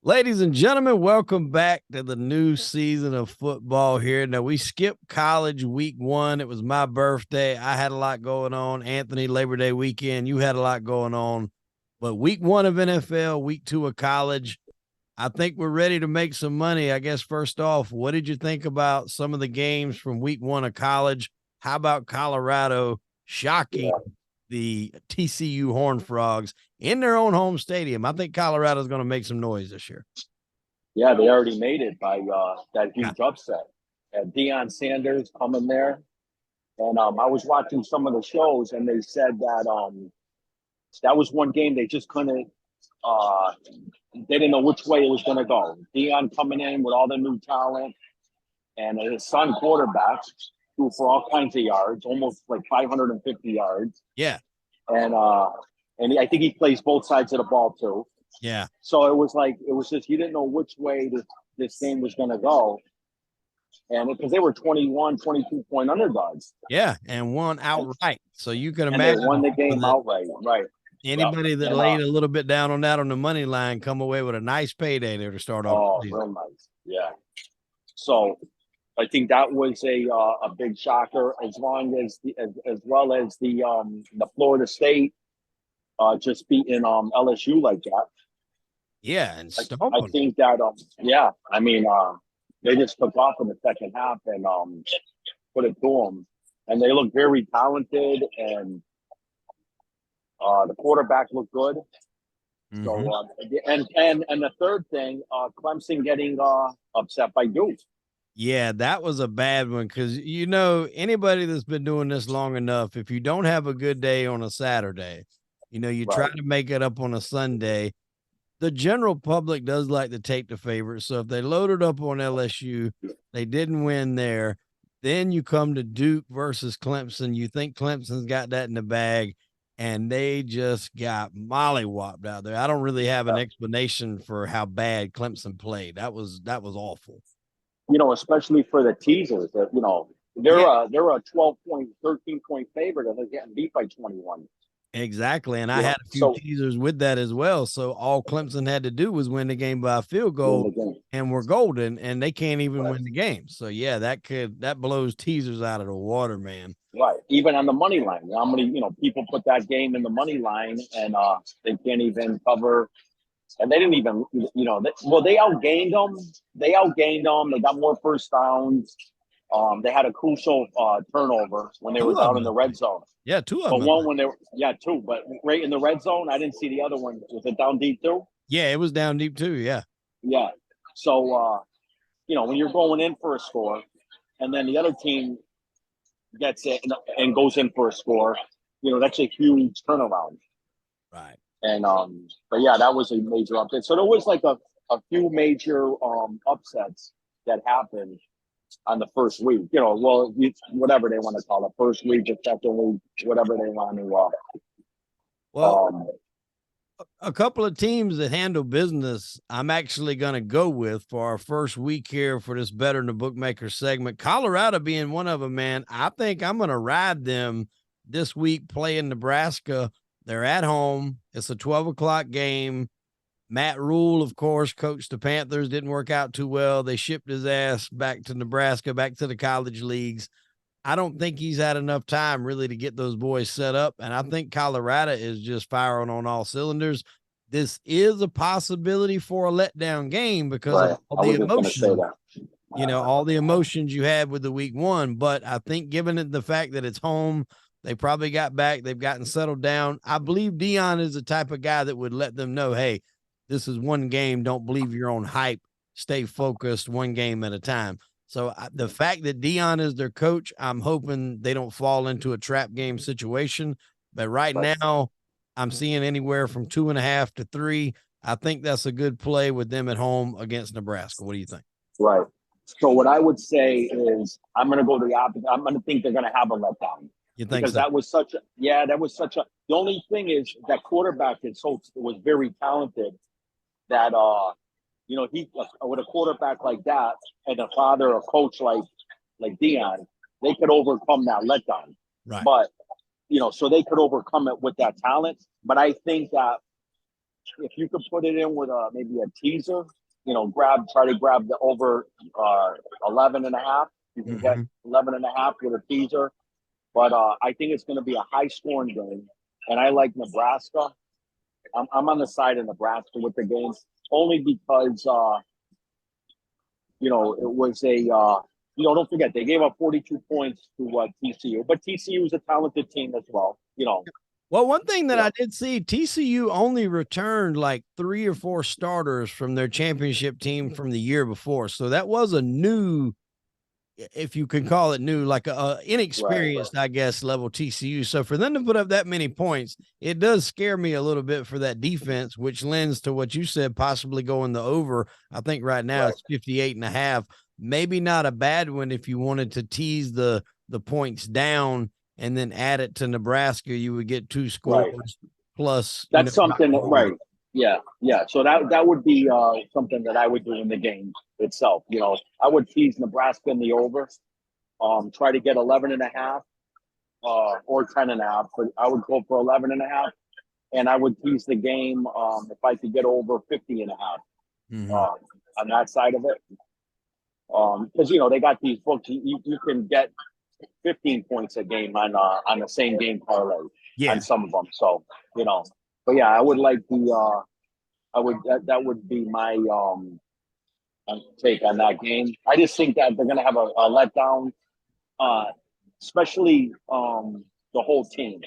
Ladies and gentlemen, welcome back to the new season of football here. Now, we skipped college week one. It was my birthday. I had a lot going on. Anthony, Labor Day weekend, you had a lot going on. But week one of NFL, week two of college, I think we're ready to make some money. I guess, first off, what did you think about some of the games from week one of college? How about Colorado shocking the TCU Horned Frogs in their own home stadium? I think Colorado's going to make some noise this year. Yeah, they already made it by that huge upset. And Deion Sanders coming there. And I was watching some of the shows, and they said that that was one game they just couldn't they didn't know which way it was going to go. Deion coming in with all the new talent, and his son quarterback threw for all kinds of yards, almost like 550 yards. Yeah. And I think he plays both sides of the ball too. Yeah. So it was just you didn't know which way this game was going to go. And because they were 21, 22-point underdogs. Yeah, and won outright. So you can And imagine they won the game outright, right? Anybody that laid a little bit down on that on the money line come away with a nice payday there to start off. Oh, real nice. Yeah. So I think that was a big shocker, as well as the Florida State just beating LSU like that. Yeah, and I think that they just took off in the second half and put it to them, and they look very talented, and the quarterback looked good. Mm-hmm. So and the third thing, Clemson getting upset by Duke. Yeah, that was a bad one because, anybody that's been doing this long enough, if you don't have a good day on a Saturday, you try to make it up on a Sunday. The general public does like to take the favorite. So if they loaded up on LSU, they didn't win there. Then you come to Duke versus Clemson. You think Clemson's got that in the bag, and they just got mollywopped out there. I don't really have an explanation for how bad Clemson played. That was awful. Especially for the teasers. That they're a 12-point, 13-point favorite, and they're getting beat by 21. Exactly, and I had a few teasers with that as well. So all Clemson had to do was win the game by a field goal, and we're golden, and they can't even win the game. So yeah, that blows teasers out of the water, man. Right, even on the money line, how many people put that game in the money line, and they can't even cover. And they didn't even, they outgained them. They got more first downs. They had a crucial turnover when they were down in the red zone. Yeah, two of them. But one when they were, two. But right in the red zone, I didn't see the other one. Was it down deep too? Yeah, it was down deep too. Yeah. Yeah. So, when you're going in for a score, and then the other team gets it and goes in for a score, that's a huge turnaround. Right. And but yeah, that was a major update. So there was like a few major upsets that happened on the first week. Whatever they want to call it, first week or second week, whatever they want to. Well, a couple of teams that handle business, I'm actually going to go with for our first week here for this Bettor The Bookmaker segment. Colorado being one of them, man. I think I'm going to ride them this week playing Nebraska. They're at home. It's a 12:00 game. Matt Rule, of course, coached the Panthers. Didn't work out too well. They shipped his ass back to Nebraska, back to the college leagues. I don't think he's had enough time really to get those boys set up. And I think Colorado is just firing on all cylinders. This is a possibility for a letdown game because of all the emotions. All the emotions you had with the week one. But I think given it the fact that it's home, they probably got back. They've gotten settled down. I believe Deion is the type of guy that would let them know, hey, this is one game. Don't believe your own hype. Stay focused one game at a time. So the fact that Deion is their coach, I'm hoping they don't fall into a trap game situation. But right now, I'm seeing anywhere from 2.5 to 3. I think that's a good play with them at home against Nebraska. What do you think? Right. So what I would say is I'm going to go the opposite. I'm going to think they're going to have a letdown. You think because so? that was such a the only thing is that quarterback was very talented that he with a quarterback like that and a father or coach like Deion, they could overcome that letdown. Right. But so they could overcome it with that talent. But I think that if you could put it in with maybe a teaser, try to grab the over 11 and a half. You can get 11 and a half with a teaser. But I think it's going to be a high-scoring game. And I like Nebraska. I'm on the side of Nebraska with the game, only because, it was don't forget, they gave up 42 points to TCU. But TCU is a talented team as well, Well, one thing that I did see, TCU only returned like 3 or 4 starters from their championship team from the year before. So that was a new, if you can call it new, like a inexperienced, I guess, level TCU. So for them to put up that many points, it does scare me a little bit for that defense, which lends to what you said, possibly going the over. I think right now it's 58.5. Maybe not a bad one if you wanted to tease the points down and then add it to Nebraska. You would get 2 scores plus. That's something, right? Yeah. So that would be something that I would do in the game itself. I would tease Nebraska in the over, try to get 11 and a half or 10 and a half, but I would go for 11 and a half, and I would tease the game if I could get over 50 and a half on that side of it. Because, they got these books, you can get 15 points a game on the same game parlay on some of them. So, but yeah, I would like that would be my take on that game. I just think that they're going to have a letdown, especially the whole team.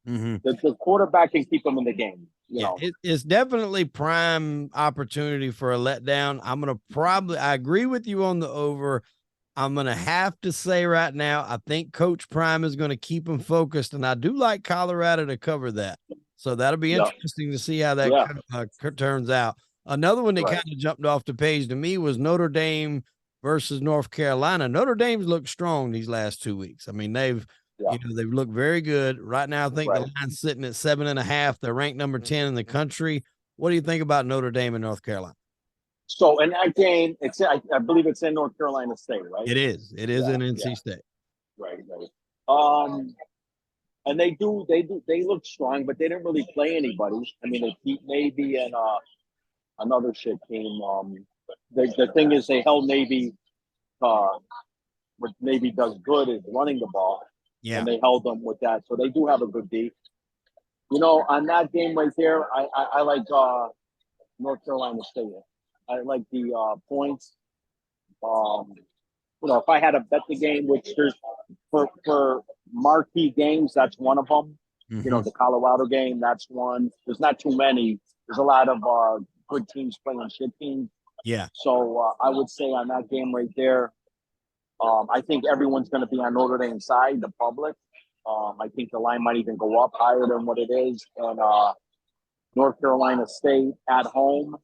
The quarterback can keep them in the game. It's definitely prime opportunity for a letdown. I agree with you on the over. I'm going to have to say right now, I think Coach Prime is going to keep them focused, and I do like Colorado to cover that. So that'll be interesting to see how that turns out. Another one that kind of jumped off the page to me was Notre Dame versus North Carolina. Notre Dame's looked strong these last 2 weeks. I mean, they've looked very good. Right now, I think the line's sitting at 7.5. They're ranked number 10 in the country. What do you think about Notre Dame and North Carolina? So in that game, I believe it's in North Carolina State, right? It is. It is in NC State. Right. And they look strong, but they didn't really play anybody. I mean, they beat Navy and another shit team. The thing is, they held Navy. What Navy does good is running the ball. Yeah. And they held them with that, so they do have a good D. On that game right there, I like North Carolina State. I like the points. If I had to bet the game, which there's for marquee games, that's one of them. The Colorado game, that's one. There's not too many. There's a lot of good teams playing shit teams. Yeah. So I would say on that game right there, I think everyone's going to be on Notre Dame side, the public. I think the line might even go up higher than what it is. And North Carolina State at home,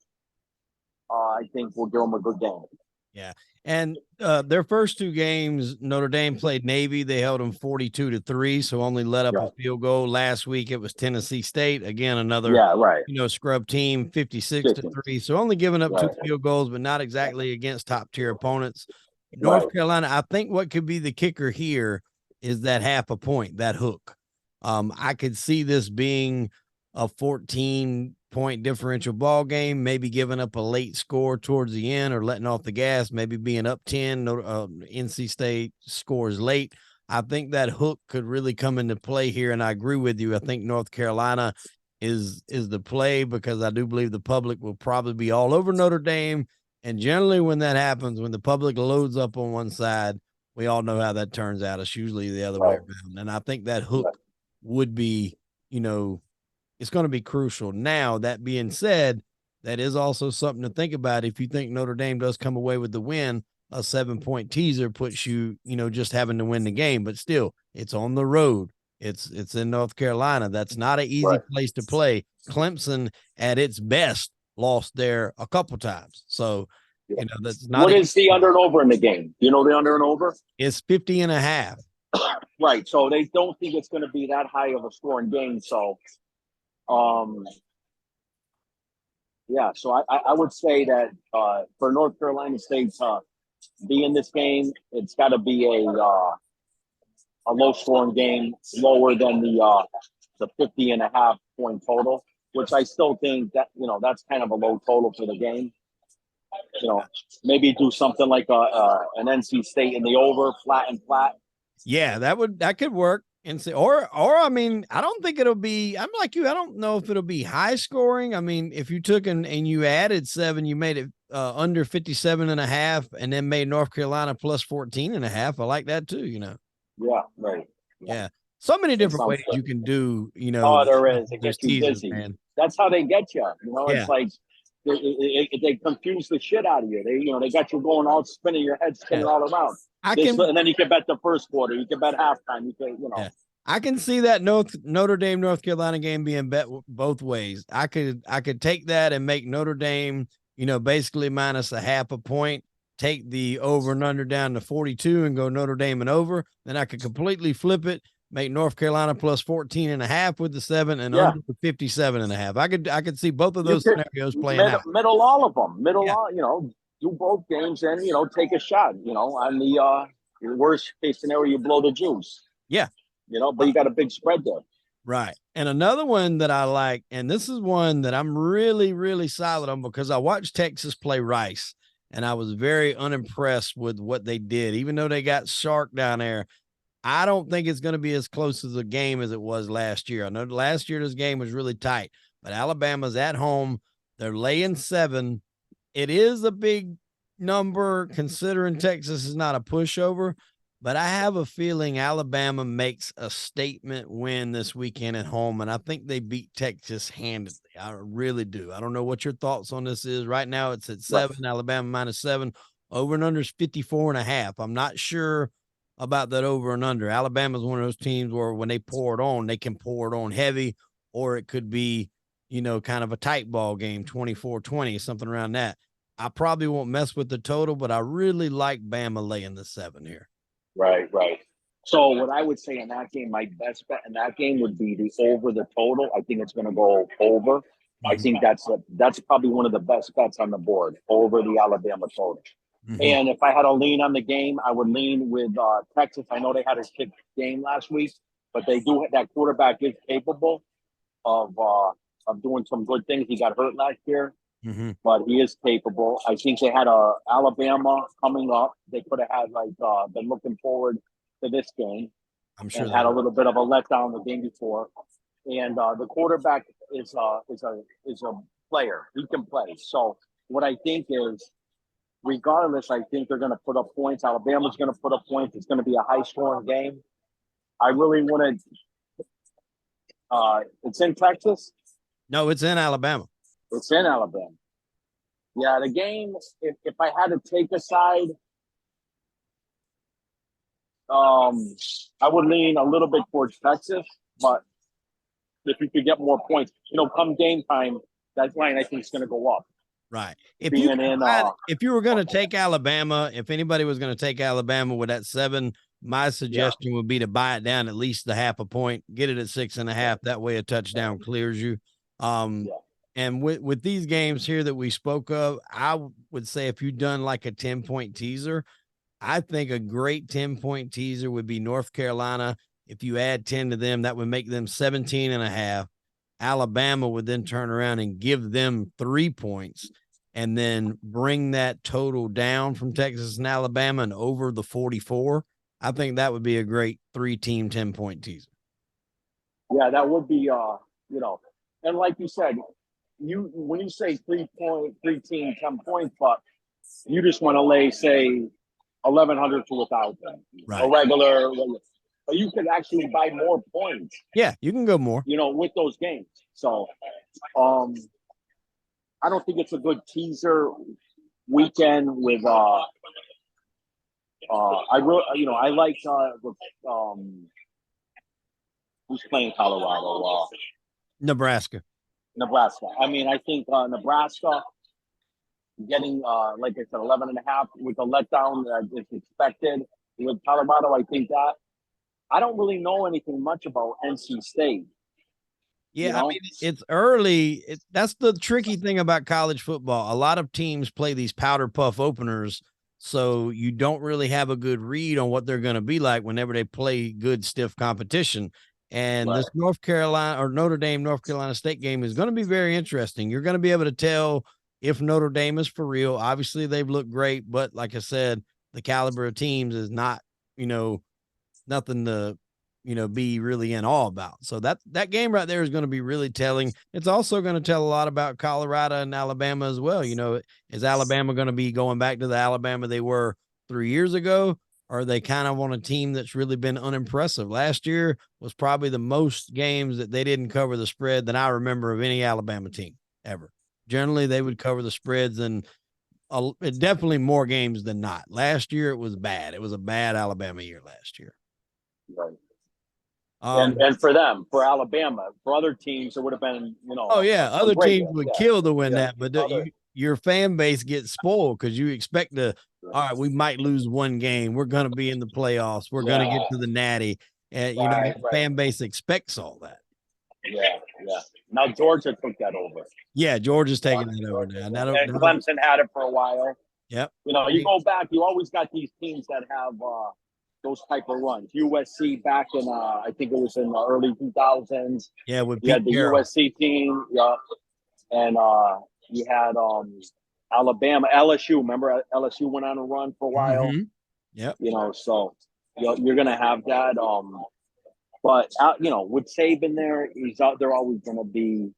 I think we'll give them a good game. Yeah. And their first 2 games, Notre Dame played Navy. They held them 42-3, so only let up a field goal. Last week it was Tennessee State. Again, another scrub team, 56-3. So only giving up 2 field goals, but not exactly against top-tier opponents. North Carolina, I think what could be the kicker here is that half a point, that hook. I could see this being a 14-point differential ball game, maybe giving up a late score towards the end or letting off the gas, maybe being up 10. NC State scores late. I think that hook could really come into play here, and I agree with you. I think North Carolina is the play because I do believe the public will probably be all over Notre Dame. And generally when that happens, when the public loads up on one side, we all know how that turns out. It's usually the other way around. And I think that hook would be, it's going to be crucial. Now, that being said, that is also something to think about. If you think Notre Dame does come away with the win, a 7-point teaser puts you, just having to win the game. But still, it's on the road. It's in North Carolina. That's not an easy place to play. Clemson, at its best, lost there a couple times. So, that's not. What is the under and over in the game? Do you know the under and over? It's 50.5. Right. So they don't think it's going to be that high of a scoring game. So, so I would say that for North Carolina State to be in this game, it's got to be a low scoring game, lower than the 50.5 point total. which I still think that, that's kind of a low total for the game. Maybe do something like an NC State in the over, flat and flat. Yeah, that could work. And say, or I mean, I don't think it'll be. I'm like you. I don't know if it'll be high scoring. I mean, if you took and you added 7, you made it under 57.5, and then made North Carolina plus 14.5. I like that too. Yeah, right. Yeah, so many different ways you can do. Oh, there is. It gets you teasers, busy. man. That's how they get you. Yeah. It's like they confuse the shit out of you. They got you going all spinning, your head spinning all around. And then you can bet the first quarter. You can bet halftime. You can, Yeah. I can see that Notre Dame North Carolina game being bet both ways. I could take that and make Notre Dame, basically minus a half a point. Take the over and under down to 42 and go Notre Dame and over. Then I could completely flip it. Make North Carolina plus 14.5 with the 7 and under the 57.5. I could see both of those scenarios playing out. Middle all of them. All, do both games and take a shot. On the worst case scenario, you blow the juice. Yeah. But you got a big spread there. Right. And another one that I like, and this is one that I'm really, really solid on because I watched Texas play Rice, and I was very unimpressed with what they did. Even though they got Sark down there, I don't think it's going to be as close as a game as it was last year. I know last year this game was really tight, but Alabama's at home. They're laying 7. It is a big number considering Texas is not a pushover, but I have a feeling Alabama makes a statement win this weekend at home, and I think they beat Texas handedly. I really do. I don't know what your thoughts on this is. Right now it's at 7, right. Alabama minus 7. Over and under is 54.5. I'm not sure about that over and under. Alabama's one of those teams where when they pour it on, they can pour it on heavy, or it could be, kind of a tight ball game, 24-20, something around that. I probably won't mess with the total, but I really like Bama laying the 7 here. Right. So what I would say in that game, my best bet in that game would be the over the total. I think it's going to go over. Mm-hmm. I think that's probably one of the best bets on the board, over the Alabama total. Mm-hmm. And if I had to lean on the game, I would lean with Texas. I know they had a kick game last week, but that quarterback is capable of doing some good things. He got hurt last year. Mm-hmm. But he is capable. I think they had Alabama coming up. They could have had been looking forward to this game. I'm sure and had a little bit of a letdown the game before. And the quarterback is a player. He can play. So what I think is, regardless, I think they're going to put up points. Alabama's going to put up points. It's going to be a high scoring game. I really want to. It's in Texas. No, it's in Alabama. It's in Alabama. Yeah, the game, if I had to take a side, I would lean a little bit towards Texas, but if you could get more points, come game time, that line I think is going to go up. Right. If you were going to take Alabama, if anybody was going to take Alabama with that 7, my suggestion would be to buy it down at least the half a point, get it at 6.5. That way a touchdown clears you. And with these games here that we spoke of, I would say if you've done like a 10-point teaser, I think a great 10-point teaser would be North Carolina. If you add 10 to them, that would make them 17.5. Alabama would then turn around and give them 3 points and then bring that total down from Texas and Alabama and over the 44. I think that would be a great 3-team 10-point teaser. Yeah, that would be, and like you said, when you say 3-team 10 points, but you just want to lay, say, 1,100 to 1,000, right. A regular, but you could actually buy more points. Yeah, you can go more. With those games. So, I don't think it's a good teaser weekend with. I like who's playing Colorado? Nebraska. I mean, I think Nebraska getting, like I said, 11.5 with the letdown that is expected with Colorado. I think that I don't really know anything much about NC State. Yeah, I mean, it's early. That's the tricky thing about college football. A lot of teams play these powder puff openers, so you don't really have a good read on what they're going to be like whenever they play good, stiff competition. And Right. this North Carolina or Notre Dame, North Carolina State game is going to be very interesting. You're going to be able to tell if Notre Dame is for real. Obviously, they've looked great, but like I said, the caliber of teams is not, nothing to, be really in awe about. So that game right there is going to be really telling. It's also going to tell a lot about Colorado and Alabama as well. Is Alabama going to be going back to the Alabama they were 3 years ago? Or are they kind of on a team that's really been unimpressive? Last year was probably the most games that they didn't cover the spread that I remember of any Alabama team ever. Generally, they would cover the spreads and definitely more games than not. Last year, it was bad. It was a bad Alabama year last year. Right. And for them, for Alabama, for other teams, it would have been, Oh yeah, other teams would kill to win that, but your fan base gets spoiled because you expect to. All right, we might lose one game. We're going to be in the playoffs. We're going to get to the Natty, and the fan base expects all that. Yeah. Now Georgia took that over. Yeah, Georgia's taking that over now. And Clemson had it for a while. Yep. You go back, you always got these teams that have those type of runs. USC back in, I think it was in the early 2000s. Yeah, with you had the Carroll. USC team. Yeah, and you had Alabama, LSU. Remember, LSU went on a run for a while. Mm-hmm. Yep. So you're gonna have that. But with Saban there, they're always gonna be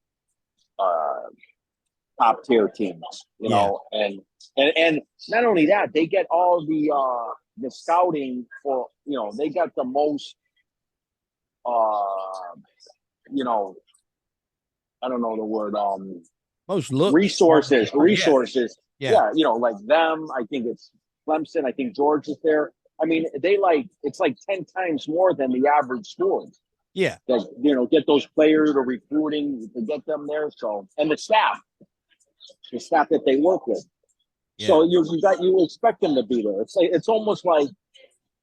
top tier teams. And not only that, they get all the scouting for, they got the most, I don't know the word, most resources. Yeah. Like them. I think it's Clemson. I think George is there. I mean, it's like 10 times more than the average schools. Yeah. That, get those players or recruiting to get them there. So, and the staff that they work with. Yeah. So you expect them to be there. It's almost like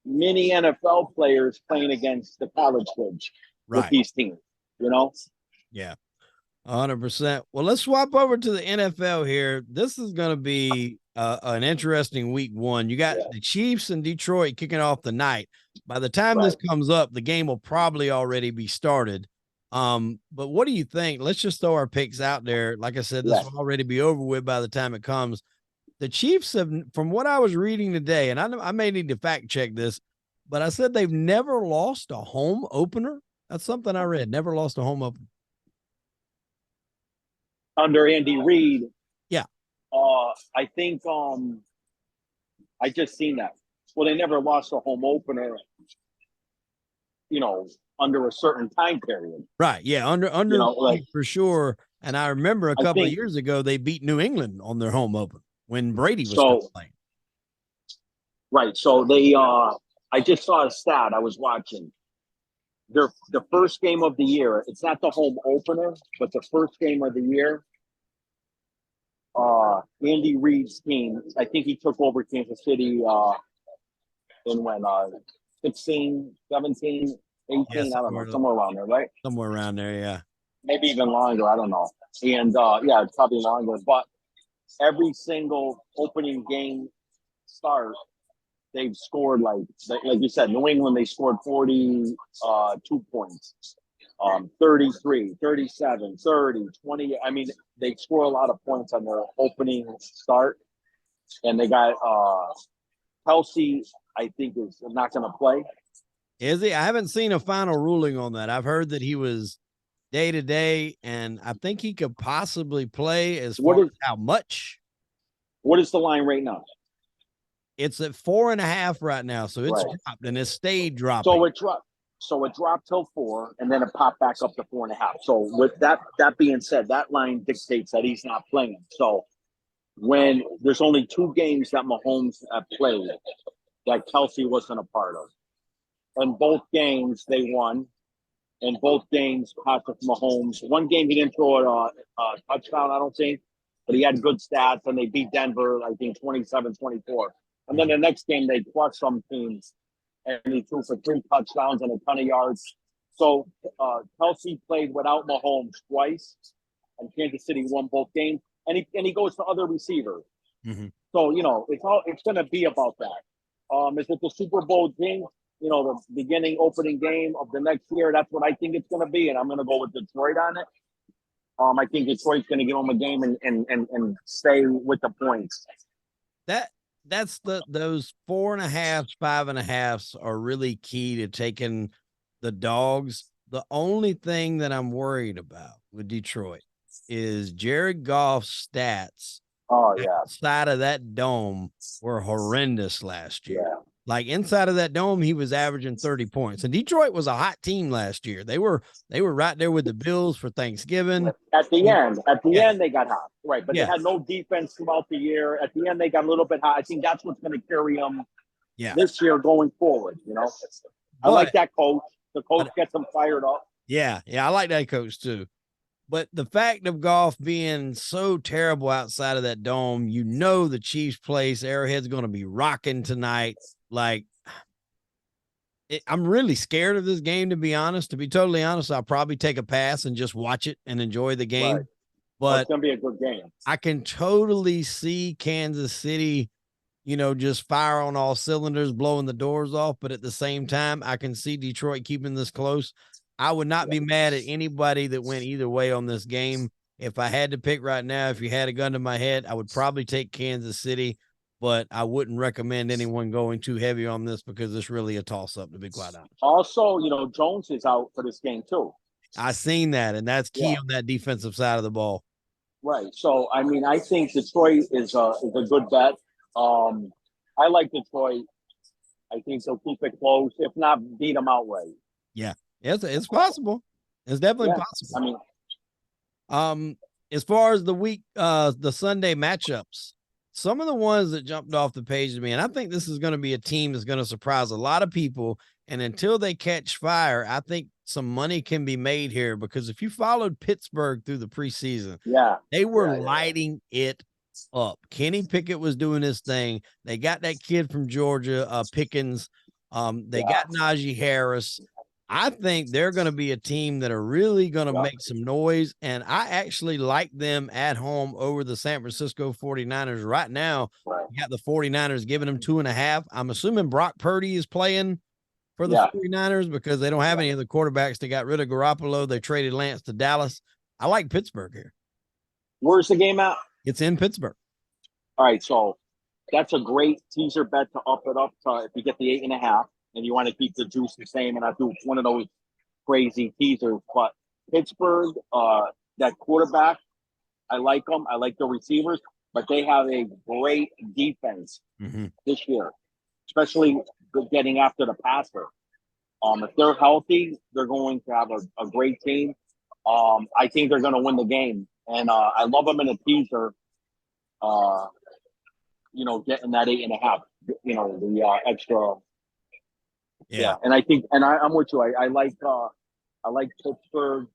mini NFL players playing against the college kids with these teams, Yeah, 100%. Well, let's swap over to the NFL here. This is going to be an interesting week one. You got the Chiefs and Detroit kicking off the night. By the time this comes up, the game will probably already be started. But what do you think? Let's just throw our picks out there. Like I said, this will already be over with by the time it comes. The Chiefs have, from what I was reading today, and I may need to fact check this, but I said they've never lost a home opener. That's something I read. Never lost a home opener. Under Andy Reid. Yeah. I think I just seen that. Well, they never lost a home opener, under a certain time period. Right. Yeah. Under for sure. And I remember a couple of years ago, they beat New England on their home opener when Brady was still playing. Right. So they, I just saw a stat I was watching. The first game of the year, it's not the home opener, but the first game of the year, Andy Reid's team, I think he took over Kansas City in when 16, 17, 18, I don't know, somewhere around there, right? Somewhere around there, yeah. Maybe even longer, I don't know. And it's probably longer. But every single opening game start, they've scored like you said, New England, they scored 42 points. 33, 37, 30, 20. I mean, they score a lot of points on their opening start. And they got Kelsey, I think, is not going to play. Is he? I haven't seen a final ruling on that. I've heard that he was day to day, and I think he could possibly play. As far as how much? What is the line right now? It's at 4.5 right now, so it's dropped, and it stayed dropping. So it dropped till 4, and then it popped back up to 4.5. So with that being said, that line dictates that he's not playing. So when there's only 2 games that Mahomes have played that Kelsey wasn't a part of, and both games they won, and both games Patrick Mahomes. One game he didn't throw a touchdown, I don't think, but he had good stats, and they beat Denver, I think 27-24. And then the next game they crushed some teams, and he threw for 3 touchdowns and a ton of yards. So Kelsey played without Mahomes twice, and Kansas City won both games. And he goes to other receivers. Mm-hmm. So it's going to be about that. Is it the Super Bowl thing? the beginning opening game of the next year. That's what I think it's going to be, and I'm going to go with Detroit on it. I think Detroit's going to give them a game and stay with the points. That's those 4.5, 5.5 are really key to taking the dogs. The only thing that I'm worried about with Detroit is Jared Goff's stats. Oh yeah, outside of that dome were horrendous last year. yeah. Like inside of that dome, he was averaging 30 points. And Detroit was a hot team last year. They were right there with the Bills for Thanksgiving. At the end, they got hot, right? But Yeah. they had no defense throughout the year. At the end, they got a little bit hot. I think that's what's going to carry them this year going forward. I like that coach. The coach gets them fired up. Yeah, I like that coach too. But the fact of Goff being so terrible outside of that dome, the Chiefs place, Arrowhead's going to be rocking tonight. Like, I'm really scared of this game, to be honest. To be totally honest, I'll probably take a pass and just watch it and enjoy the game. Right. But it's going to be a good game. I can totally see Kansas City, just fire on all cylinders, blowing the doors off. But at the same time, I can see Detroit keeping this close. I would not be mad at anybody that went either way on this game. If I had to pick right now, if you had a gun to my head, I would probably take Kansas City, but I wouldn't recommend anyone going too heavy on this because it's really a toss-up, to be quite honest. Also, Jones is out for this game too. I seen that, and that's key on that defensive side of the ball. Right. So, I think Detroit is a good bet. I like Detroit. I think they'll keep it close, if not beat them outright. Yeah. It's possible. It's definitely possible. As far as the week, the Sunday matchups, some of the ones that jumped off the page to me, and I think this is going to be a team that's going to surprise a lot of people. And until they catch fire, I think some money can be made here because if you followed Pittsburgh through the preseason, they were lighting it up. Kenny Pickett was doing his thing. They got that kid from Georgia, Pickens. They got Najee Harris. I think they're going to be a team that are really going to make some noise, and I actually like them at home over the San Francisco 49ers right now. You got the 49ers giving them 2.5. I'm assuming Brock Purdy is playing for the 49ers because they don't have any of the quarterbacks. They got rid of Garoppolo. They traded Lance to Dallas. I like Pittsburgh here. Where's the game at? It's in Pittsburgh. All right, so that's a great teaser bet to up it up to if you get the 8.5. And you want to keep the juice the same and not do one of those crazy teasers. But Pittsburgh, that quarterback, I like them. I like the receivers, but they have a great defense this year, especially getting after the passer. If they're healthy, they're going to have a great team. I think they're going to win the game. And I love them in a teaser, getting that 8.5, the extra. Yeah, and I think, and I'm with you. I like Pittsburgh.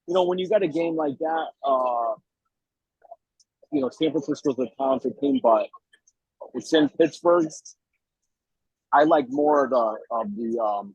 When you got a game like that, San Francisco's a talented team, but it's in Pittsburgh. I like more of the.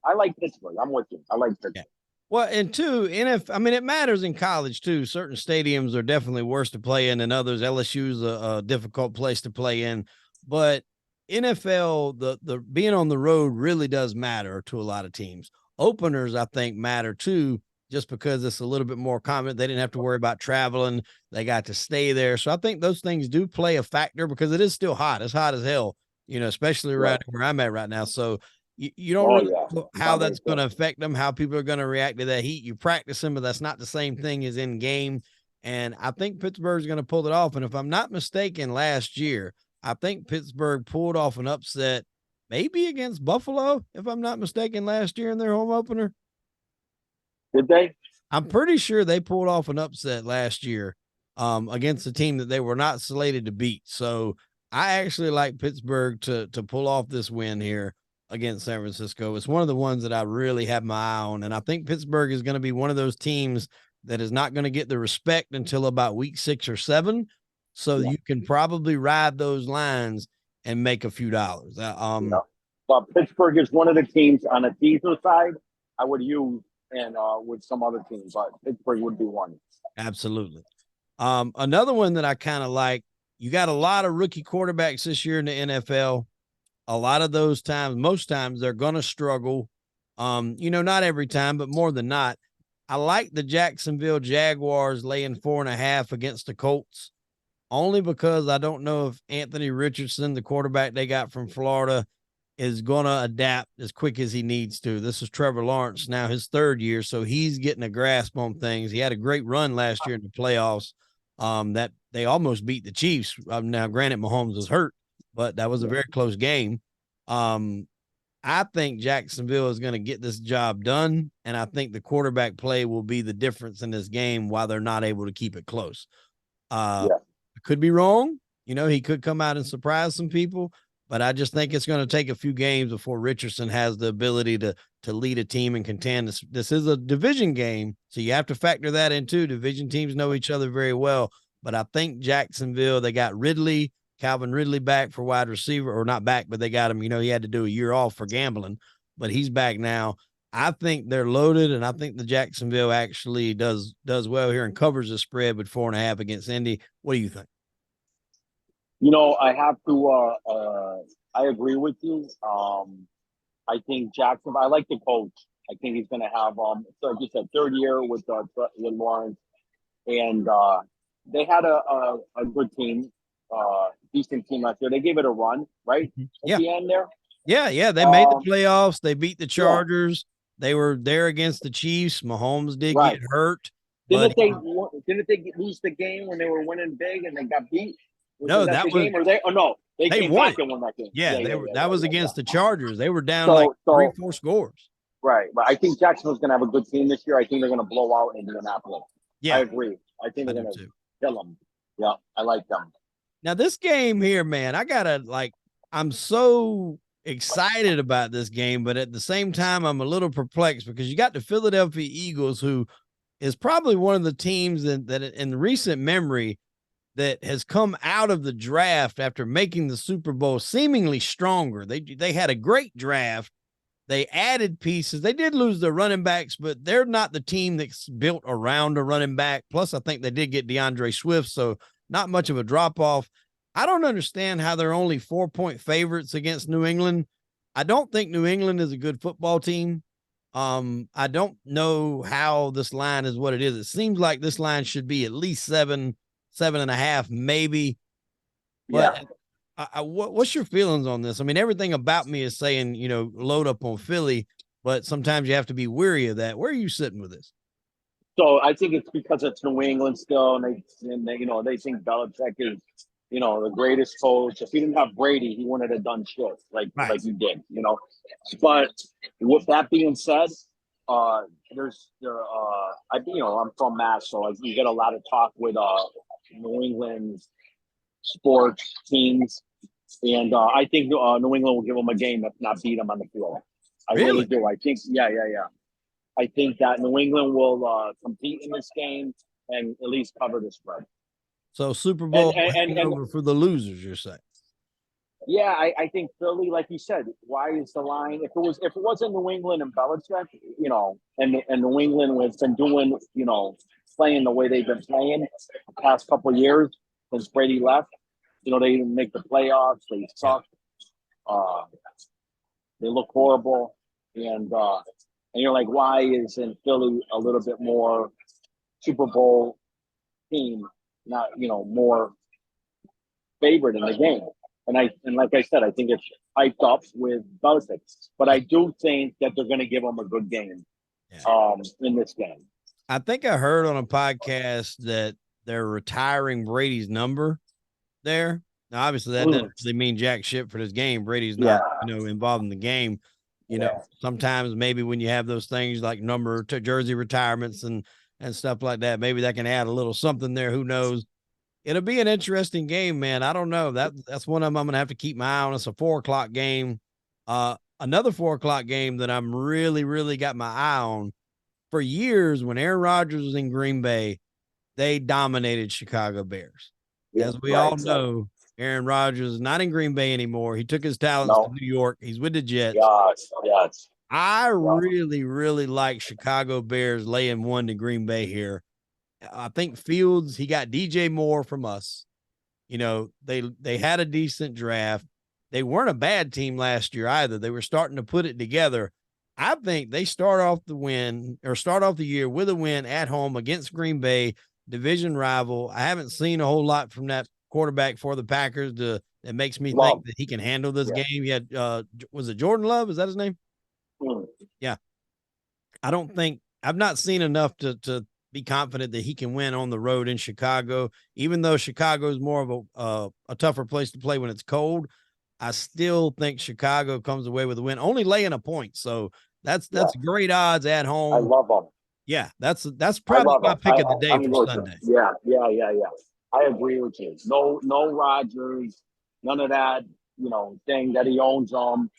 I like Pittsburgh. I'm with you. I like Pittsburgh. Yeah. Well, and two, it matters in college too. Certain stadiums are definitely worse to play in than others. LSU's a difficult place to play in, but NFL, the being on the road really does matter to a lot of teams. Openers, I think, matter too, just because it's a little bit more common. They didn't have to worry about traveling. They got to stay there. So I think those things do play a factor because it is still hot. It's hot as hell, especially right where I'm at right now. So you don't really know how that's going to affect them, how people are going to react to that heat. You practice them, but that's not the same thing as in game. And I think Pittsburgh's going to pull it off. And if I'm not mistaken, last year, I think Pittsburgh pulled off an upset maybe against Buffalo, if I'm not mistaken, last year in their home opener. Did they? I'm pretty sure they pulled off an upset last year against a team that they were not slated to beat. So I actually like Pittsburgh to pull off this win here against San Francisco. It's one of the ones that I really have my eye on. And I think Pittsburgh is going to be one of those teams that is not going to get the respect until about week 6 or 7. So you can probably ride those lines and make a few dollars. But Pittsburgh is one of the teams on the teaser side I would use and with some other teams, but Pittsburgh would be one. Absolutely. Another one that I kind of like, you got a lot of rookie quarterbacks this year in the NFL. a lot of those times, most times they're going to struggle. Not every time, but more than not. I like the Jacksonville Jaguars laying 4.5 against the Colts, only because I don't know if Anthony Richardson, the quarterback they got from Florida, is going to adapt as quick as he needs to. This is Trevor Lawrence now, his third year, so he's getting a grasp on things. He had a great run last year in the playoffs. That they almost beat the Chiefs. Now, granted, Mahomes was hurt, but that was a very close game. I think Jacksonville is going to get this job done, and I think the quarterback play will be the difference in this game while they're not able to keep it close. I could be wrong. He could come out and surprise some people, but I just think it's going to take a few games before Richardson has the ability to lead a team and contend. This is a division game, so you have to factor that in too. Division teams know each other very well, but I think Jacksonville, they got Calvin Ridley back for wide receiver, or not back, but they got him. He had to do a year off for gambling, but he's back now. I think they're loaded, and I think the Jacksonville actually does well here and covers the spread with 4.5 against Indy. What do you think? I have to. I agree with you. I think Jacksonville. I like the coach. I think he's going to have just a third year with Lawrence, and they had a good team. Decent team last year. They gave it a run, right? At the end there. Yeah. They made the playoffs. They beat the Chargers. They were there against the Chiefs. Mahomes did get hurt. Didn't they lose the game when they were winning big and they got beat? No, that was. They came won. Back and won that game. That was against the Chargers. They were down 3-4 scores. Right, but I think Jacksonville's going to have a good team this year. I think they're going to blow out Indianapolis. Yeah, I agree. I think they're going to kill them. Yeah, I like them. Now, this game here, man, I'm so excited about this game, but at the same time, I'm a little perplexed because you got the Philadelphia Eagles, who is probably one of the teams that in recent memory that has come out of the draft after making the Super Bowl seemingly stronger. They had a great draft. They added pieces. They did lose their running backs, but they're not the team that's built around a running back. Plus, I think they did get DeAndre Swift, so not much of a drop-off. I don't understand how they're only 4-point favorites against New England. I don't think New England is a good football team. I don't know how this line is what it is. It seems like this line should be at least 7.5, maybe. But what's your feelings on this? I mean, everything about me is saying, load up on Philly, but sometimes you have to be weary of that. Where are you sitting with this? So I think it's because it's New England still, and they think Belichick is, the greatest coach. If he didn't have Brady, he wouldn't have done shit like he did, But with that being said, I'm from Mass, so you get a lot of talk with New England sports teams, and I think New England will give them a game, if not beat them on the field. I really do. I think, I think that New England will compete in this game and at least cover the spread. So Super Bowl and over for the losers, you're saying? Yeah, I think Philly, like you said, why is the line? If it wasn't New England and Belichick, and New England has been doing, playing the way they've been playing the past couple of years since Brady left, they didn't make the playoffs. They suck. They look horrible, and you're like, why isn't Philly a little bit more Super Bowl team? Not more favored in the game. And like I said, I think it's hyped up with Belichick. But I do think that they're going to give them a good game in this game. I think I heard on a podcast that they're retiring Brady's number there. Now, obviously, that doesn't really mean jack shit for this game. Brady's not, involved in the game. Sometimes maybe when you have those things like number to jersey retirements and stuff like that, maybe that can add a little something there. Who knows? It'll be an interesting game, man. I don't know. That's one of them I'm going to have to keep my eye on. It's a 4:00 game. Another 4:00 game that I'm really, really got my eye on. For years, when Aaron Rodgers was in Green Bay, they dominated Chicago Bears. As we all know, Aaron Rodgers is not in Green Bay anymore. He took his talents to New York. He's with the Jets. Yes. I really, really like Chicago Bears laying 1 to Green Bay here. I think Fields, he got DJ Moore from us. They had a decent draft. they weren't a bad team last year either. They were starting to put it together. I think they start off the year with a win at home against Green Bay, division rival. I haven't seen a whole lot from that quarterback for the Packers that makes me think that he can handle this game. He had, was it Jordan Love? Is that his name? Yeah. I've not seen enough to be confident that he can win on the road in Chicago, even though Chicago is more of a tougher place to play when it's cold. I still think Chicago comes away with a win, only laying a point. So that's great odds at home. I love them. Yeah, that's probably my pick of the day for Sunday. Yeah. I agree with you. No Rodgers, none of that, thing that he owns them.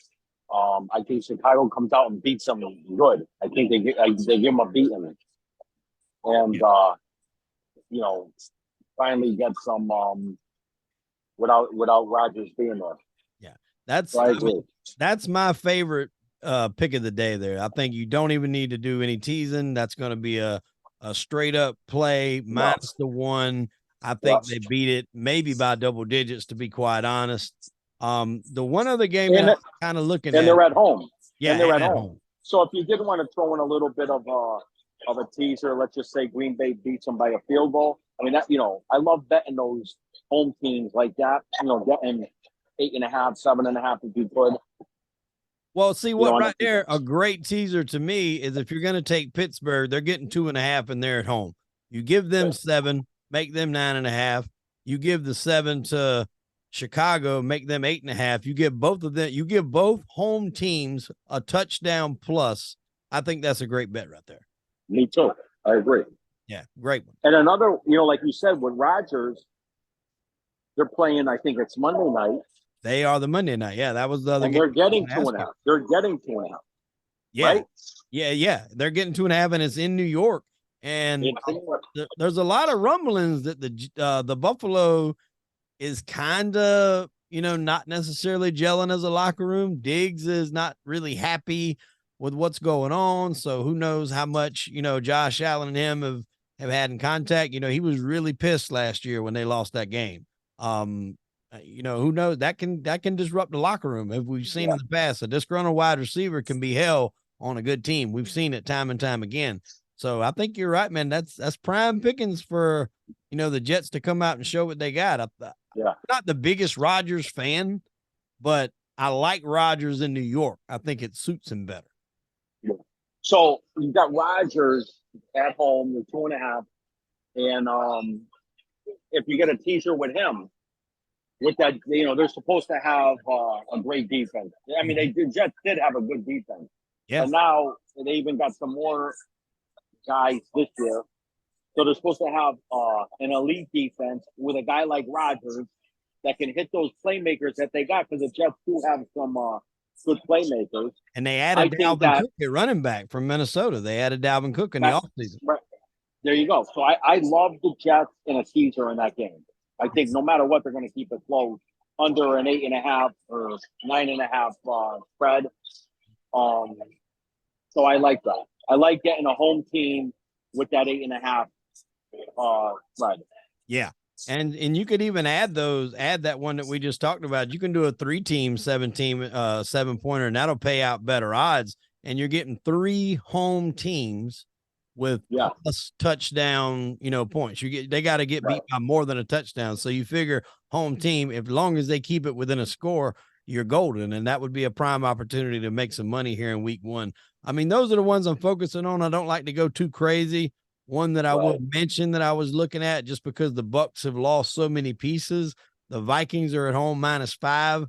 I think Chicago comes out and beats them good. I think they give them a beating, and finally get some without Rodgers being there. Yeah, that's my favorite pick of the day there. I think you don't even need to do any teasing. That's going to be a straight up play minus the one. I think they beat it maybe by double digits, to be quite honest. The one other game that I'm kind of looking at, and they're at home. Yeah, and they're at home. So if you did want to throw in a little bit of a teaser, let's just say Green Bay beats them by a field goal. I mean, that, I love betting those home teams like that. Getting 8.5, 7.5 if you could. Well, see what right there, a great teaser to me is if you're going to take Pittsburgh, they're getting 2.5 and they're at home. You give them 7, make them 9.5. You give the 7 to Chicago, make them 8.5. You give both of them, you give both home teams a touchdown plus. I think that's a great bet right there. Me too. I agree. Yeah, great one. And another, like you said, with Rodgers, they're playing, I think it's Monday night. They are the Monday night. Yeah, that was the other game. They're getting 2.5. They're getting 2.5. Yeah. Right? Yeah. They're getting 2.5, and it's in New York. And there's a lot of rumblings that the Buffalo is kind of, not necessarily gelling as a locker room. Diggs is not really happy with what's going on. So who knows how much, Josh Allen and him have had in contact. He was really pissed last year when they lost that game. Who knows, that can disrupt the locker room. As we've seen in the past, a disgruntled wide receiver can be hell on a good team. We've seen it time and time again. So I think you're right, man. That's prime pickings for, the Jets to come out and show what they got. I'm not the biggest Rodgers fan, but I like Rodgers in New York. I think it suits him better. Yeah. So you got Rodgers at home with 2.5. And if you get a teaser with him, with that, they're supposed to have a great defense. I mean, the Jets did have a good defense. Yeah. And now they even got some more guys this year. So they're supposed to have an elite defense with a guy like Rodgers that can hit those playmakers that they got, because the Jets do have some good playmakers. And they added Dalvin Cook at running back from Minnesota. They added Dalvin Cook in the offseason. Right. There you go. So I love the Jets in a teaser in that game. I think no matter what, they're going to keep it close, under an 8.5 or 9.5 spread. So I like that. I like getting a home team with that 8.5 spread. Yeah. And you could even add that one that we just talked about. You can do a 3-team, 7-pointer, and that'll pay out better odds. And you're getting 3 home teams with plus touchdown, points. They got to get beat by more than a touchdown. So you figure home team, as long as they keep it within a score, you're golden. And that would be a prime opportunity to make some money here in week 1. I mean, those are the ones I'm focusing on. I don't like to go too crazy. One that I will mention that I was looking at, just because the Bucs have lost so many pieces. The Vikings are at home -5.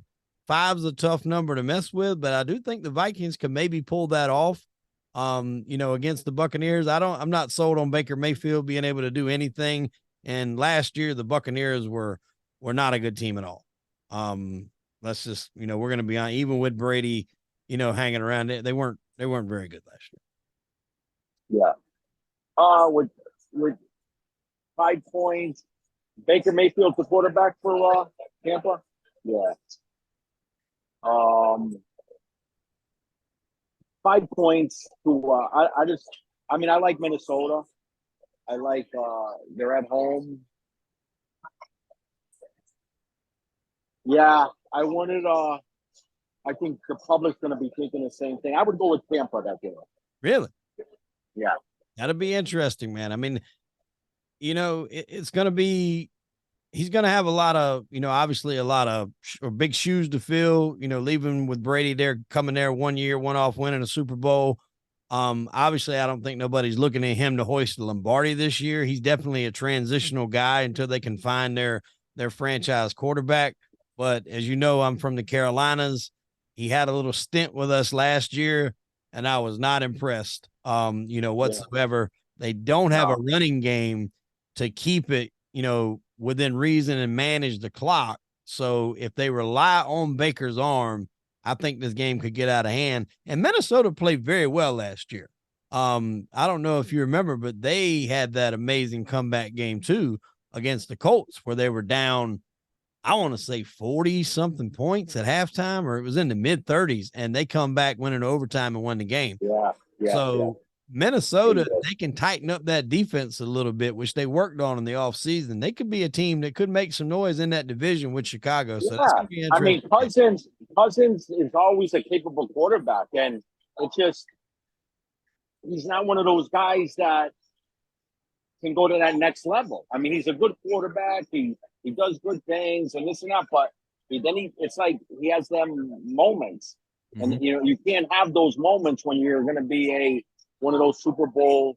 5's a tough number to mess with, but I do think the Vikings can maybe pull that off. Against the Buccaneers. I'm not sold on Baker Mayfield being able to do anything. And last year the Buccaneers were not a good team at all. Let's just, we're going to be on, even with Brady, hanging around, they weren't very good last year. Yeah. With 5 points, Baker Mayfield's the quarterback for Tampa. Yeah. 5 points to I like Minnesota. I like they're at home. Yeah, I wanted. I think the public's going to be thinking the same thing. I would go with Tampa that game. Really? Yeah, That'll be interesting, man. I mean, it's going to be, he's going to have a lot of, obviously a lot of or big shoes to fill, leaving with Brady there, coming there 1 year, one off winning a Super Bowl. Obviously, I don't think nobody's looking at him to hoist the Lombardi this year. He's definitely a transitional guy until they can find their franchise quarterback. But as you know, I'm from the Carolinas. He had a little stint with us last year, and I was not impressed. Whatsoever. They don't have a running game to keep it, within reason and manage the clock. So if they rely on Baker's arm, I think this game could get out of hand. And Minnesota played very well last year. I don't know if you remember, but they had that amazing comeback game too against the Colts where they were down, I want to say 40 something points at halftime, or it was in the mid 30s, and they come back winning overtime and won the game. Yeah. So Minnesota, they can tighten up that defense a little bit, which they worked on in the offseason. They could be a team that could make some noise in that division with Chicago. So that's gonna be interesting. I mean, Cousins is always a capable quarterback, and it's just he's not one of those guys that can go to that next level. I mean, he's a good quarterback. He does good things and this and that, but it's like he has them moments, and you can't have those moments when you're going to be one of those Super Bowl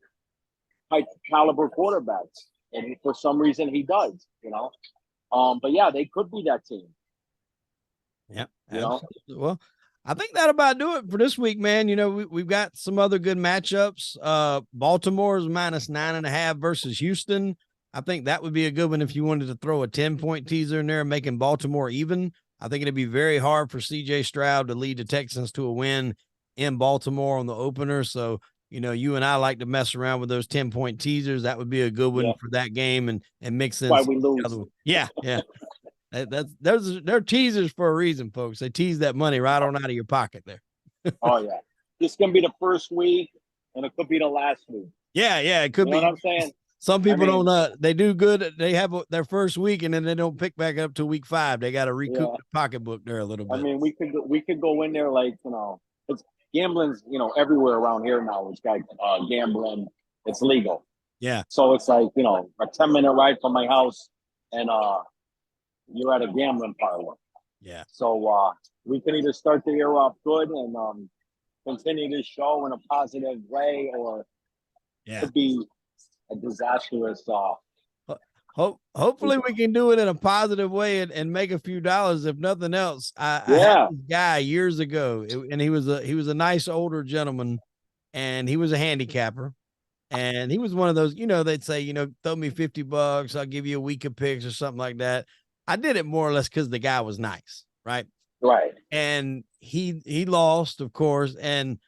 type caliber quarterbacks, and for some reason he does. But yeah, they could be that team. Yeah, absolutely. Well, I think that about do it for this week, man. We've got some other good matchups. Baltimore's -9.5 versus Houston. I think that would be a good one if you wanted to throw a 10-point teaser in there, making Baltimore even. I think it'd be very hard for CJ Stroud to lead the Texans to a win in Baltimore on the opener. So, you and I like to mess around with those 10-point teasers. That would be a good one for that game and mix in. Why we lose. Yeah. They're teasers for a reason, folks. They tease that money right on out of your pocket there. Oh yeah, this is gonna be the first week, and it could be the last week. Yeah, it could be. What I'm saying? Some people don't. They do good. They have their first week, and then they don't pick back up to week 5. They got to recoup the pocketbook there a little bit. I mean, we could go in there like it's gambling's everywhere around here now. It's got gambling. It's legal. Yeah. So it's like a 10-minute ride from my house, and you're at a gambling parlor. Yeah. So we can either start the year off good and continue this show in a positive way, or it could be a disastrous. Hopefully we can do it in a positive way and make a few dollars, if nothing else. I had this guy years ago, and he was a nice older gentleman, and he was a handicapper. And he was one of those, they'd say, throw me $50, I'll give you a week of picks or something like that. I did it more or less because the guy was nice, right? Right. And he lost, of course. And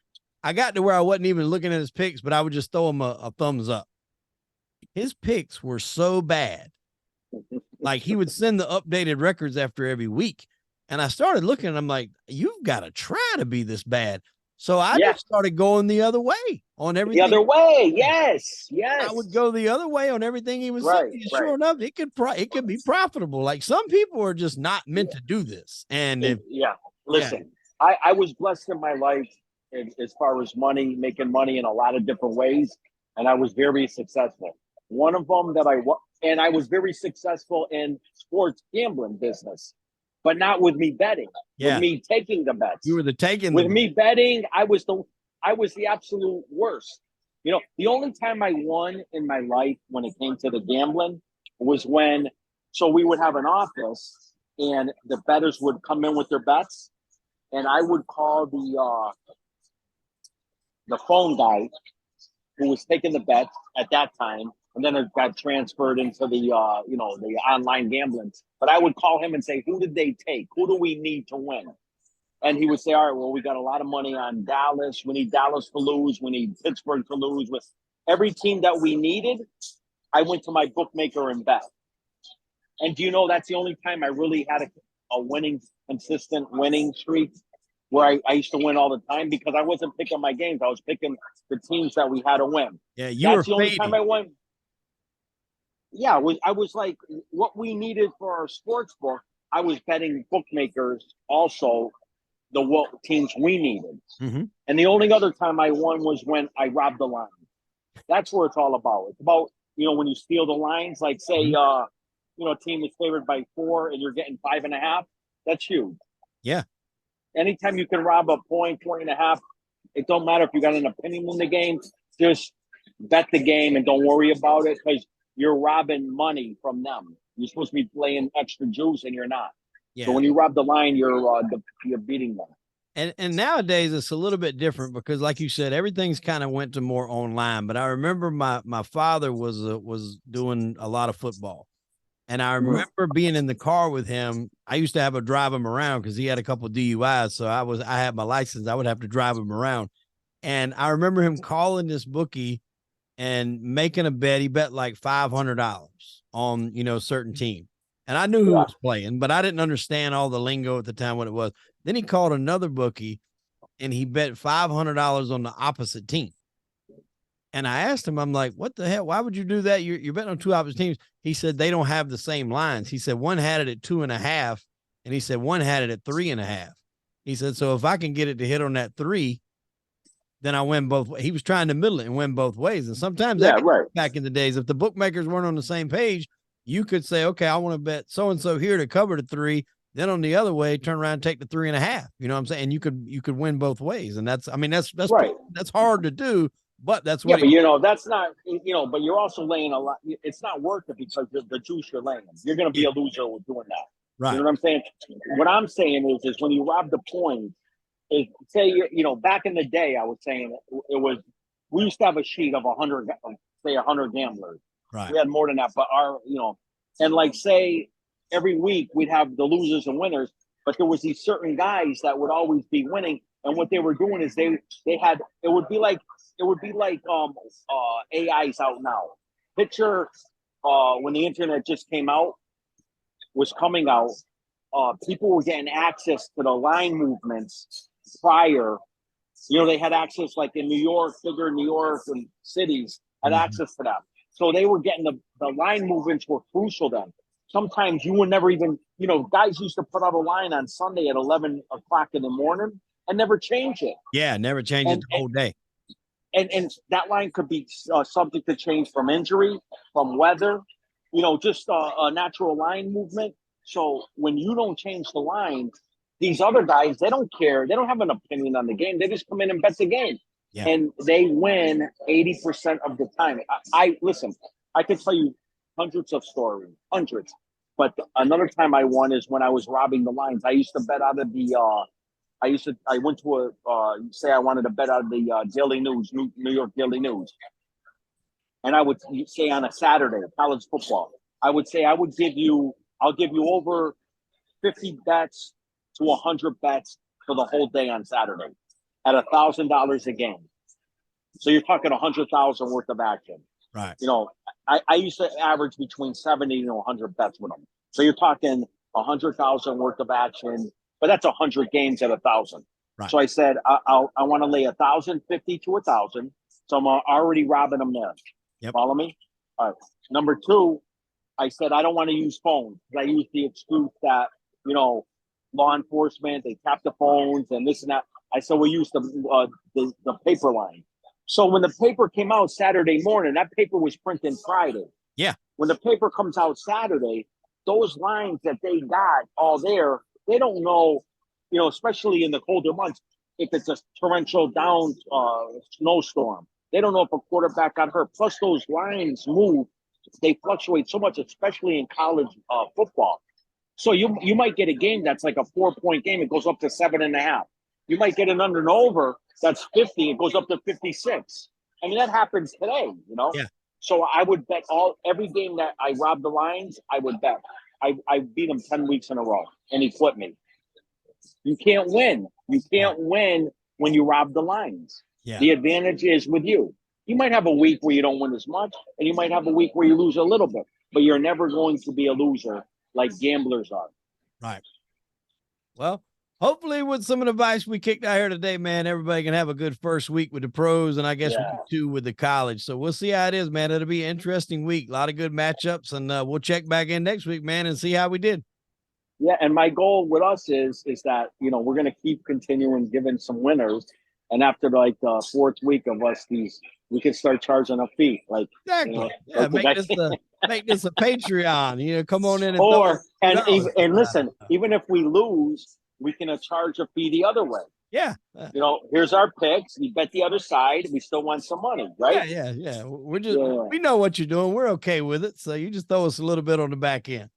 I got to where I wasn't even looking at his picks, but I would just throw him a thumbs up. His picks were so bad. Like he would send the updated records after every week. And I started looking and I'm like, you've got to try to be this bad. So I just started going the other way on everything. The other way, yes. I would go the other way on everything he was saying. Sure enough, it could be profitable. Like some people are just not meant to do this. And listen, I was blessed in my life as far as making money in a lot of different ways, and I was very successful. One of them I was very successful in sports gambling business. But not with me betting. With me taking the bets. You were me betting. I was the absolute worst. The only time I won in my life when it came to the gambling was so we would have an office and the bettors would come in with their bets, and I would call the phone guy who was taking the bets at that time. And then it got transferred into the online gambling. But I would call him and say, who did they take? Who do we need to win? And he would say, all right, well, we got a lot of money on Dallas. We need Dallas to lose. We need Pittsburgh to lose. With every team that we needed, I went to my bookmaker and bet. And do you know that's the only time I really had a consistent winning streak where I used to win all the time, because I wasn't picking my games. I was picking the teams that we had to win. Yeah, that's the only time I won. Yeah, I was like, what we needed for our sports book I was betting bookmakers also what teams we needed. Mm-hmm. And the only other time I won was when I robbed the line. That's what it's all about. It's about, when you steal the lines, like say, a team is favored by 4 and you're getting 5.5. That's huge. Yeah. Anytime you can rob a point, 20.5, it don't matter if you got an opinion in the game. Just bet the game and don't worry about it because you're robbing money from them. You're supposed to be playing extra juice and you're not. Yeah. So when you rob the line, you're beating them. And nowadays it's a little bit different because, like you said, everything's kind of went to more online. But I remember my father was doing a lot of football, and I remember being in the car with him. I used to have to drive him around because he had a couple of DUIs, so I had my license. I would have to drive him around, and I remember him calling this bookie and making a bet. He bet like $500 on a certain team. And I knew who was playing, but I didn't understand all the lingo at the time, what it was. Then he called another bookie and he bet $500 on the opposite team. And I asked him, I'm like, what the hell? Why would you do that? You're betting on two opposite teams. He said, they don't have the same lines. He said, one had it at 2.5. And he said, one had it at 3.5. He said, so if I can get it to hit on that 3, then I win both. He was trying to middle it and win both ways. And sometimes back in the days, if the bookmakers weren't on the same page, you could say, okay, I want to bet so-and-so here to cover the 3. Then on the other way, turn around and take the 3.5. You know what I'm saying? And you could win both ways. And that's right. That's hard to do, but that's what. Yeah, but that's not, but you're also laying a lot. It's not worth it because the juice you're laying. You're going to be a loser with doing that. Right. You know what I'm saying? What I'm saying is when you rob the point, is say, back in the day, I was saying we used to have a sheet of 100 gamblers. Right. We had more than that, but and like say every week we'd have the losers and winners, but there was these certain guys that would always be winning. And what they were doing is they had, it would be like AI's out now. Picture when the internet just was coming out, people were getting access to the line movements prior. They had access like in New York, bigger New York and cities had access to that. So they were getting the line movements were crucial then. Sometimes you would never even, guys used to put out a line on Sunday at 11 o'clock in the morning and never change it. Yeah, never change it the whole day. And that line could be subject to change from injury, from weather, just a natural line movement. So when you don't change the line, these other guys, they don't care. They don't have an opinion on the game. They just come in and bet the game. Yeah. And they win 80% of the time. Listen, I could tell you hundreds of stories, hundreds. But another time I won is when I was robbing the lines. I used to bet out of the, I went to say I wanted to bet out of the Daily News, New York Daily News. And I would say on a Saturday, college football, I would say I'll give you over 50 bets to 100 bets for the whole day on Saturday at $1,000 a game. So you're talking 100,000 worth of action. Right. I used to average between 70 and 100 bets with them. So you're talking 100,000 worth of action, but that's 100 games at 1,000. Right. So I said, I want to lay 1,050 to 1,000. So I'm already robbing them there. Yep. Follow me? All right. Number 2, I said, I don't want to use phones. I use the excuse that, law enforcement, they tap the phones and this and that. I said, we use the paper line. So when the paper came out Saturday morning, that paper was printed Friday. Yeah. When the paper comes out Saturday, those lines that they got all there, they don't know, especially in the colder months, if it's a torrential snowstorm. They don't know if a quarterback got hurt. Plus those lines move. They fluctuate so much, especially in college football. So you might get a game that's like a 4-point game. It goes up to 7.5. You might get an under and over that's 50. It goes up to 56. I mean, that happens today, Yeah. So I would bet every game that I robbed the lines, I would bet. I beat him 10 weeks in a row, and he flipped me. You can't win. You can't win when you rob the lines. Yeah. The advantage is with you. You might have a week where you don't win as much, and you might have a week where you lose a little bit, but you're never going to be a loser like gamblers are. Right. Well, hopefully with some of the advice we kicked out here today, man, everybody can have a good first week with the pros, and I guess week 2 with the college. So we'll see how it is, man. It'll be an interesting week. A lot of good matchups, and we'll check back in next week, man, and see how we did. Yeah, and my goal with us is that we're gonna keep continuing giving some winners, and after like the fourth week of us, we can start charging a fee, like Exactly. Yeah, like make this a Patreon. Come on in and throw or $2. and listen, even if we lose, we can charge a fee the other way. Yeah. Here's our picks. We bet the other side. We still want some money, right? Yeah. We know what you're doing. We're okay with it. So you just throw us a little bit on the back end.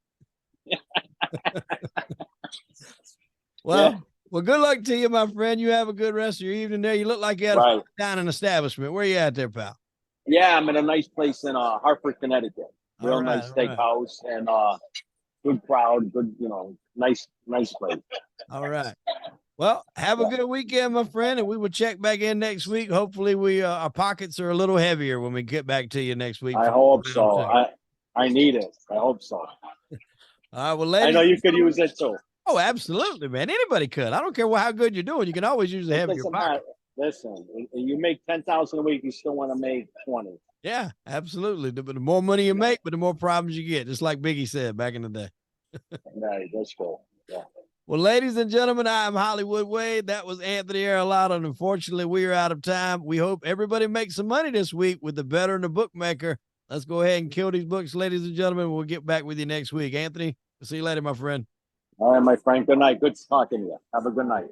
Well, good luck to you, my friend. You have a good rest of your evening there. You look like you had a dining establishment. Where you at there, pal? Yeah, I'm in a nice place in Hartford, Connecticut. Real nice steakhouse and good crowd, good, nice place. All right. Well, have a good weekend, my friend, and we will check back in next week. Hopefully our pockets are a little heavier when we get back to you next week. I hope so. I need it. I hope so. All right, well, ladies, I know you could use it too. Oh, absolutely, man. Anybody could. I don't care how good you're doing. You can always use a heavier pocket. Listen, you make 10,000 a week, you still want to make 20. Yeah, absolutely. The more money you make, but the more problems you get, just like Biggie said back in the day. Right, that's cool. Yeah. Well, ladies and gentlemen, I'm Hollywood Wade. That was Anthony Arillotta, and unfortunately, we are out of time. We hope everybody makes some money this week with the Bettor The Bookmaker. Let's go ahead and kill these books, ladies and gentlemen. We'll get back with you next week. Anthony, see you later, my friend. All right, my friend. Good night. Good talking to you. Have a good night.